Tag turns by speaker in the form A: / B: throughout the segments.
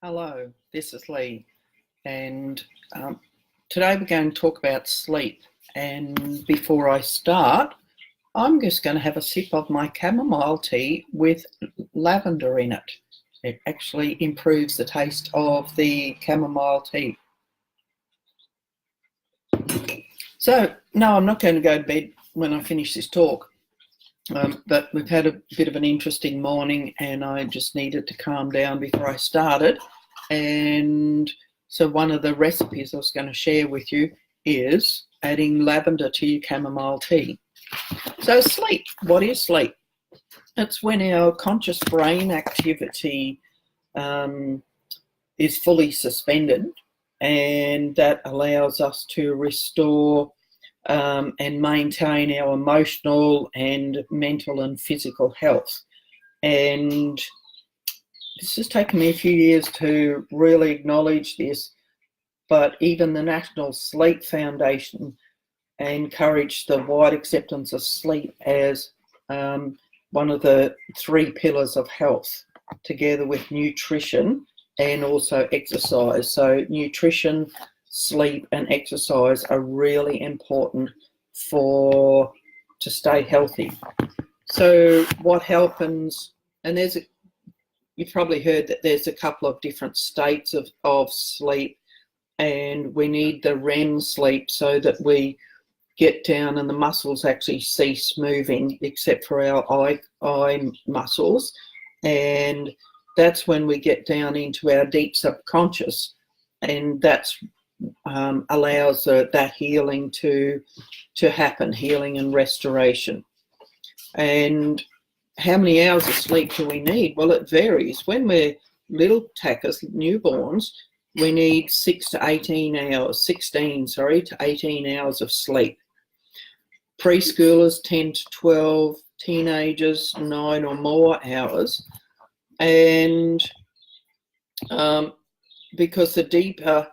A: Hello, this is Lee, and today we're going to talk about sleep. And before I start, I'm just going to have a sip of my chamomile tea with lavender in it. It actually improves the taste of the chamomile tea. So, no, I'm not going to go to bed when I finish this talk, but we've had a bit of an interesting morning and I just needed to calm down before I started. And so one of the recipes I was going to share with you is adding lavender to your chamomile tea. So sleep, what is sleep? It's when our conscious brain activity is fully suspended, and that allows us to restore and maintain our emotional and mental and physical health. And this has taken me a few years to really acknowledge this, but even the National Sleep Foundation encouraged the wide acceptance of sleep as one of the 3 pillars of health, together with nutrition and also exercise. So nutrition, sleep and exercise are really important to stay healthy. So what happens, and you've probably heard that there's a couple of different states of sleep, and we need the REM sleep so that we get down and the muscles actually cease moving except for our eye muscles, and that's when we get down into our deep subconscious, and that's allows that healing to happen, healing and restoration. And how many hours of sleep do we need? Well, it varies. When we're little tackers, newborns, we need 16 to 18 hours of sleep. Preschoolers 10 to 12, teenagers 9 or more hours. And because the deeper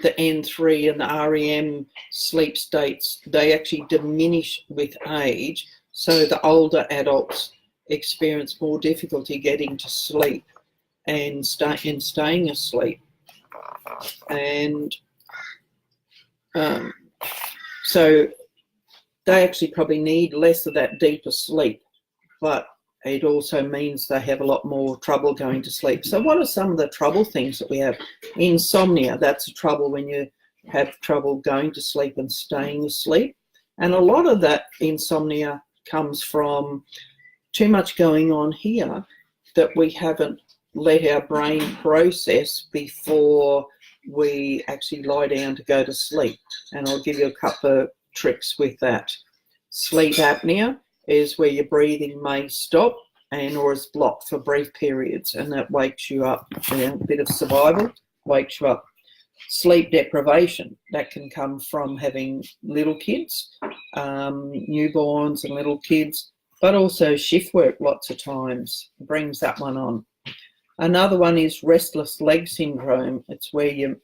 A: the N3 and the REM sleep states, they actually diminish with age. So the older adults experience more difficulty getting to sleep and staying asleep. And so they actually probably need less of that deeper sleep, but it also means they have a lot more trouble going to sleep. So what are some of the trouble things that we have? Insomnia, that's a trouble when you have trouble going to sleep and staying asleep. And a lot of that insomnia comes from too much going on here that we haven't let our brain process before we actually lie down to go to sleep. And I'll give you a couple of tricks with that. Sleep apnea is where your breathing may stop or is blocked for brief periods, and that wakes you up. A bit of survival wakes you up. Sleep deprivation, that can come from having little kids, newborns and little kids, but also shift work lots of times brings that one on. Another one is restless leg syndrome. It's where your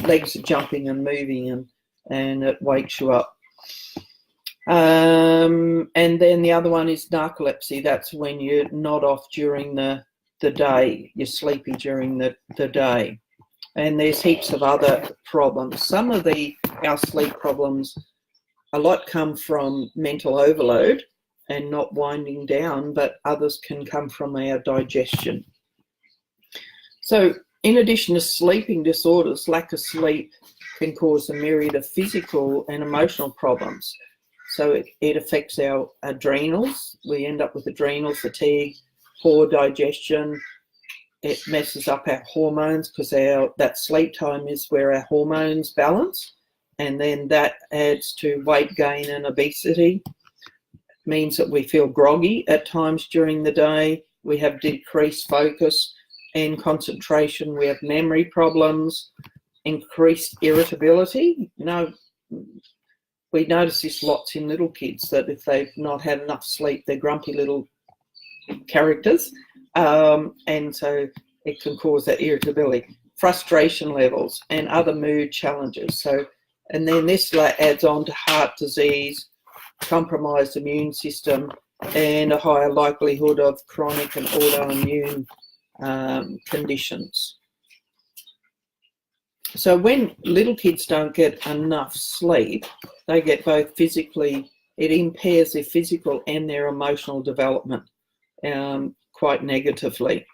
A: legs are jumping and moving and it wakes you up. And then the other one is narcolepsy. That's when you're not off during the day. You're sleepy during the day. And there's heaps of other problems. Some of our sleep problems, a lot come from mental overload and not winding down, but others can come from our digestion. So in addition to sleeping disorders, lack of sleep can cause a myriad of physical and emotional problems. So it affects our adrenals. We end up with adrenal fatigue, poor digestion. It messes up our hormones because that sleep time is where our hormones balance, and then that adds to weight gain and obesity. It means that we feel groggy at times during the day. We have decreased focus and concentration. We have memory problems, increased irritability. We notice this lots in little kids, that if they've not had enough sleep, they're grumpy little characters. And so it can cause that irritability, frustration levels and other mood challenges. And then this adds on to heart disease, compromised immune system, and a higher likelihood of chronic and autoimmune conditions. So when little kids don't get enough sleep, they get both physically, it impairs their physical and their emotional development quite negatively.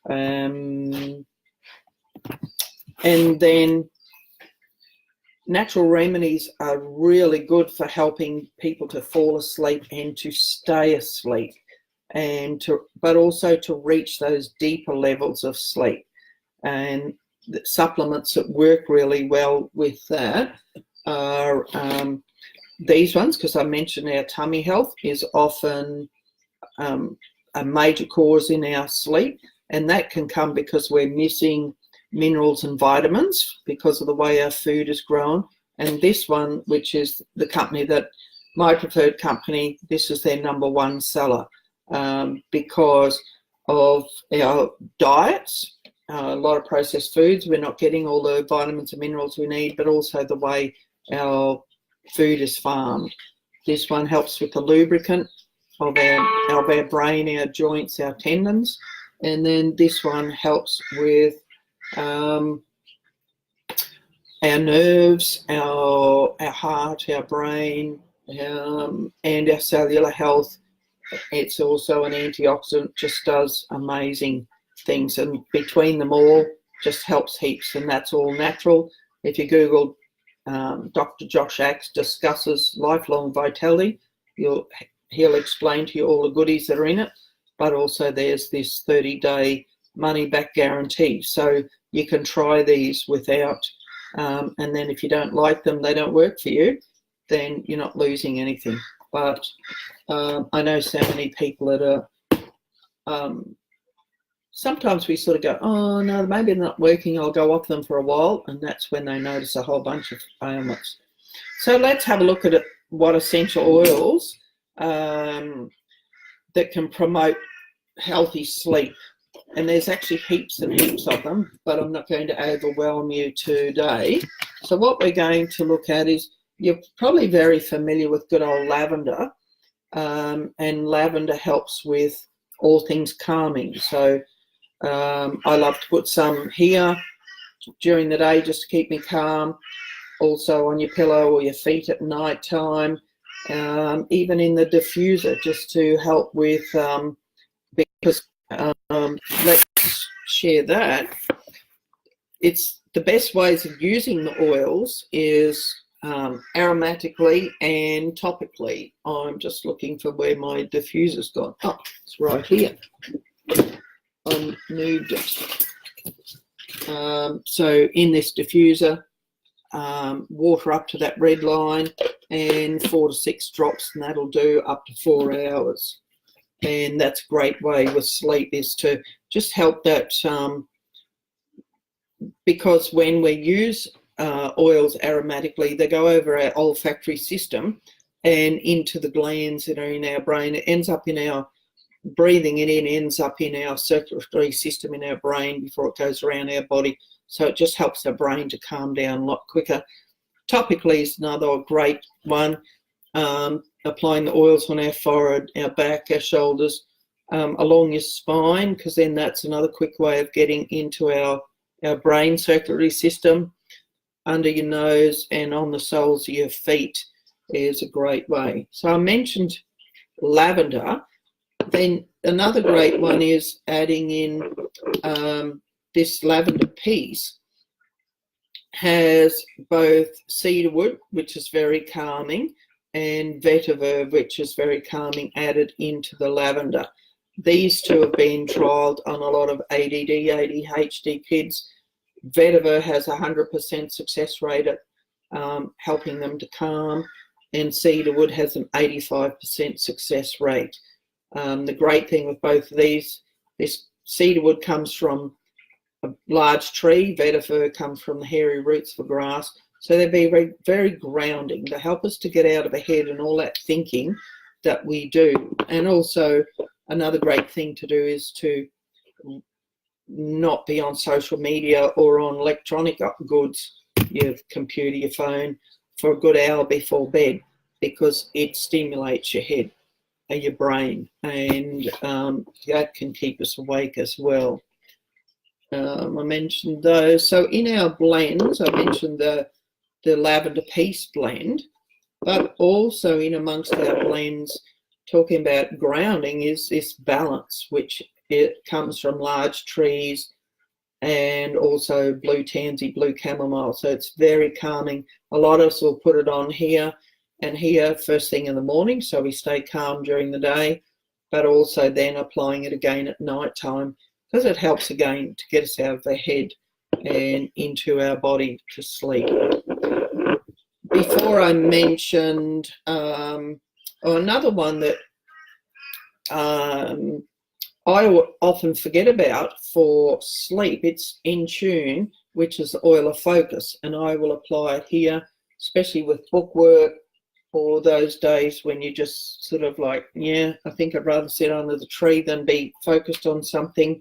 A: And then natural remedies are really good for helping people to fall asleep and to stay asleep, but also to reach those deeper levels of sleep. And the supplements that work really well with that are these ones, because I mentioned our tummy health is often a major cause in our sleep, and that can come because we're missing minerals and vitamins because of the way our food is grown. And this one, which is the company that my preferred company, this is their #1 seller because of our diets. A lot of processed foods, we're not getting all the vitamins and minerals we need, but also the way our food is farmed. This one helps with the lubricant of our brain, our joints, our tendons. And then this one helps with our nerves, our heart, our brain, and our cellular health. It's also an antioxidant, just does amazing things, and between them all just helps heaps, and that's all natural. If you Google Dr. Josh Axe discusses lifelong vitality, he'll explain to you all the goodies that are in it, but also there's this 30-day money-back guarantee, so you can try these without, and then if you don't like them, they don't work for you, then you're not losing anything. But I know so many people that are sometimes we sort of go, oh no, maybe they're not working, I'll go off them for a while, and that's when they notice a whole bunch of ailments. So let's have a look at what essential oils that can promote healthy sleep. And there's actually heaps and heaps of them, but I'm not going to overwhelm you today. So what we're going to look at is, you're probably very familiar with good old lavender, and lavender helps with all things calming. So I love to put some here during the day just to keep me calm, also on your pillow or your feet at night time, even in the diffuser, just to help with, because let's share that. It's the best ways of using the oils is aromatically and topically. I'm just looking for where my diffuser's gone. Oh, it's right here. I moved it. So in this diffuser, water up to that red line and 4 to 6 drops, and that'll do up to 4 hours. And that's a great way with sleep, is to just help that, because when we use oils aromatically, they go over our olfactory system and into the glands that are in our brain. It ends up in our breathing, it in ends up in our circulatory system in our brain before it goes around our body. So it just helps our brain to calm down a lot quicker. Topically is another great one. Applying the oils on our forehead, our back, our shoulders, along your spine, because then that's another quick way of getting into our brain circulatory system. Under your nose and on the soles of your feet is a great way. So I mentioned lavender. Then another great one is adding in this lavender piece has both cedarwood, which is very calming, and vetiver, which is very calming, added into the lavender. These two have been trialled on a lot of ADD, ADHD kids. Vetiver has a 100% success rate at helping them to calm, and cedarwood has an 85% success rate. The great thing with both of these, this cedarwood comes from a large tree, vetiver comes from the hairy roots of grass, so they're very, very grounding. They help us to get out of our head and all that thinking that we do. And also another great thing to do is to not be on social media or on electronic goods, your computer, your phone, for a good hour before bed, because it stimulates your head and your brain, and that can keep us awake as well. I mentioned those. So in our blends, I mentioned the lavender peace blend, but also in amongst our blends, talking about grounding, is this balance, which it comes from large trees and also blue tansy, blue chamomile. So it's very calming. A lot of us will put it on here and here first thing in the morning, so we stay calm during the day, but also then applying it again at night time, because it helps again to get us out of the head and into our body to sleep. Before I mentioned another one that I often forget about for sleep, it's In Tune, which is the oil of focus, and I will apply it here, especially with bookwork, or those days when you just sort of like, yeah, I think I'd rather sit under the tree than be focused on something.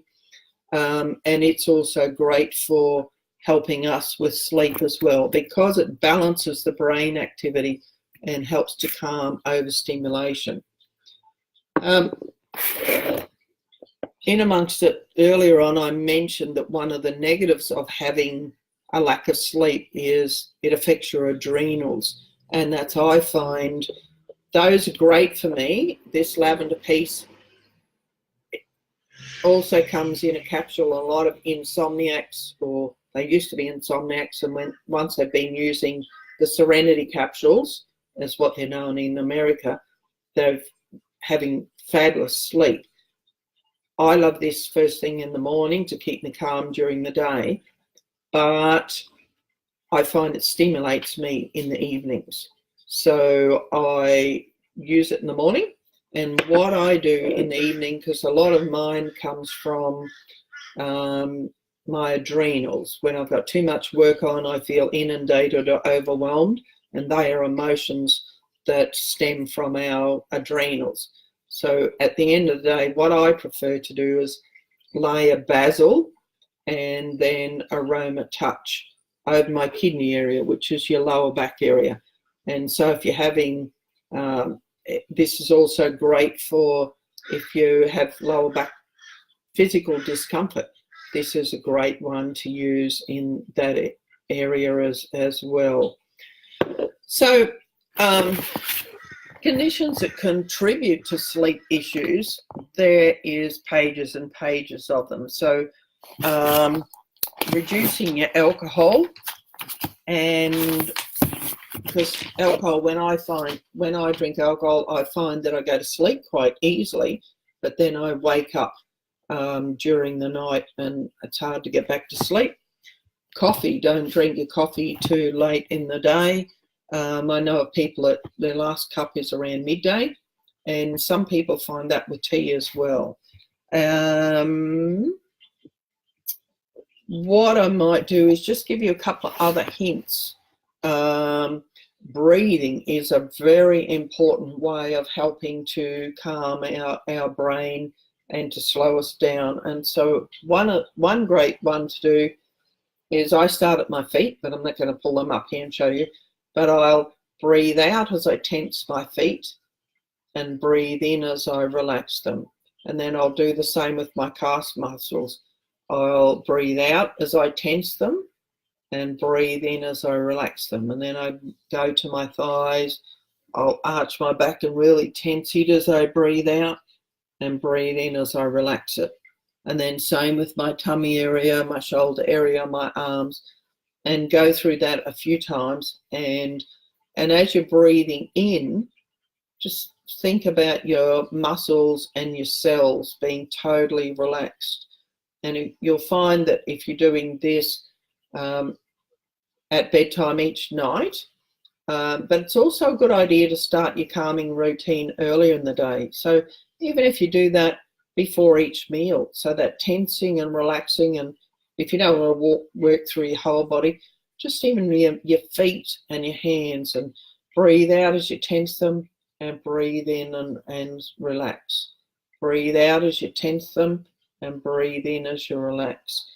A: And it's also great for helping us with sleep as well, because it balances the brain activity and helps to calm overstimulation. In amongst it, earlier on, I mentioned that one of the negatives of having a lack of sleep is it affects your adrenals. And that's, I find, those are great for me. This lavender piece also comes in a capsule. A lot of insomniacs, or they used to be insomniacs, and once they've been using the Serenity capsules, as what they're known in America, they're having fabulous sleep. I love this first thing in the morning to keep me calm during the day, but I find it stimulates me in the evenings. So I use it in the morning, and what I do in the evening, because a lot of mine comes from my adrenals. When I've got too much work on, I feel inundated or overwhelmed, and they are emotions that stem from our adrenals. So at the end of the day, what I prefer to do is lay a basil and then aroma touch over my kidney area, which is your lower back area. And so if you're having, this is also great for if you have lower back physical discomfort. This is a great one to use in that area as well. So conditions that contribute to sleep issues, there is pages and pages of them. So reducing your alcohol, and because alcohol, when I drink alcohol, I find that I go to sleep quite easily, but then I wake up during the night and it's hard to get back to sleep. Coffee, don't drink your coffee too late in the day. I know of people that their last cup is around midday, and some people find that with tea as well. What I might do is just give you a couple of other hints. Breathing is a very important way of helping to calm our brain and to slow us down. And so one great one to do is, I start at my feet, but I'm not going to pull them up here and show you, but I'll breathe out as I tense my feet and breathe in as I relax them. And then I'll do the same with my calf muscles. I'll breathe out as I tense them and breathe in as I relax them. And then I go to my thighs. I'll arch my back and really tense it as I breathe out, and breathe in as I relax it. And then same with my tummy area, my shoulder area, my arms, and go through that a few times. And as you're breathing in, just think about your muscles and your cells being totally relaxed. And you'll find that if you're doing this at bedtime each night, but it's also a good idea to start your calming routine earlier in the day. So even if you do that before each meal, so that tensing and relaxing, and if you don't want to work through your whole body, just even your feet and your hands, and breathe out as you tense them and breathe in and relax. Breathe out as you tense them and breathe in as you relax.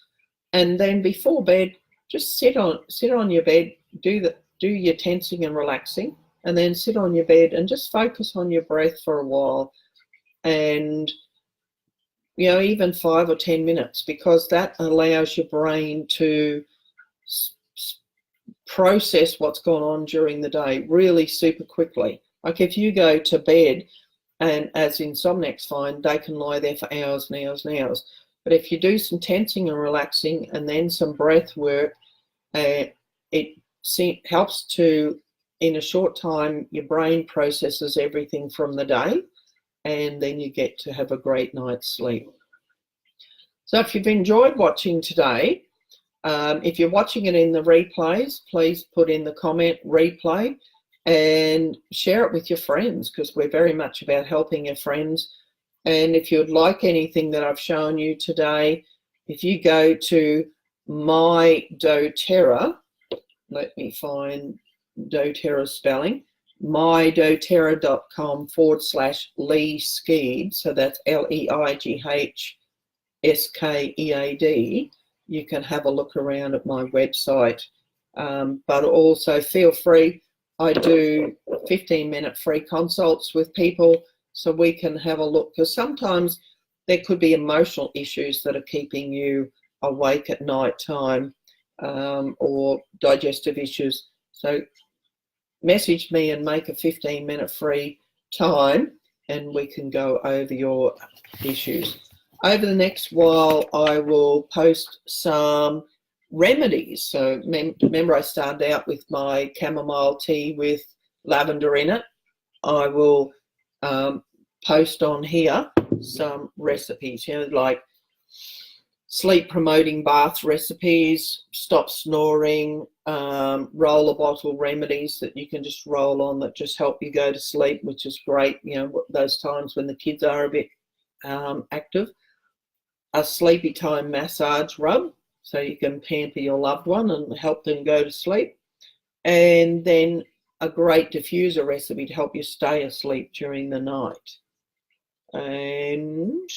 A: And then before bed, just sit on your bed, do your tensing and relaxing, and then sit on your bed and just focus on your breath for a while. And even 5 or 10 minutes, because that allows your brain to process what's gone on during the day really super quickly. Like if you go to bed, and as insomniacs find, they can lie there for hours and hours and hours. But if you do some tensing and relaxing and then some breath work, it helps to, in a short time, your brain processes everything from the day, and then you get to have a great night's sleep. So if you've enjoyed watching today, if you're watching it in the replays, please put in the comment replay and share it with your friends, because we're very much about helping your friends. And if you'd like anything that I've shown you today, if you go to my doTERRA, let me find doTERRA spelling, mydoterra.com/Lee Skead, so that's LEIGHSKEAD. You can have a look around at my website, but also feel free. I do 15-minute free consults with people so we can have a look, because sometimes there could be emotional issues that are keeping you awake at night time, or digestive issues. So message me and make a 15-minute free time, and we can go over your issues. Over the next while, I will post some remedies. So remember, I started out with my chamomile tea with lavender in it. I will post on here some recipes, like sleep promoting bath recipes, stop snoring, roller bottle remedies that you can just roll on that just help you go to sleep, which is great, those times when the kids are a bit active. A sleepy time massage rub, so you can pamper your loved one and help them go to sleep. And then a great diffuser recipe to help you stay asleep during the night. And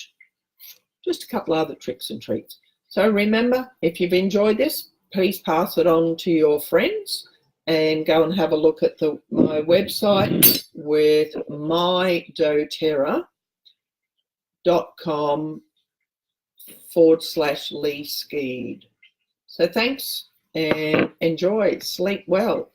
A: just a couple other tricks and treats. So remember, if you've enjoyed this, please pass it on to your friends and go and have a look at my website with mydoterra.com/Lee Skead. So thanks and enjoy. Sleep well.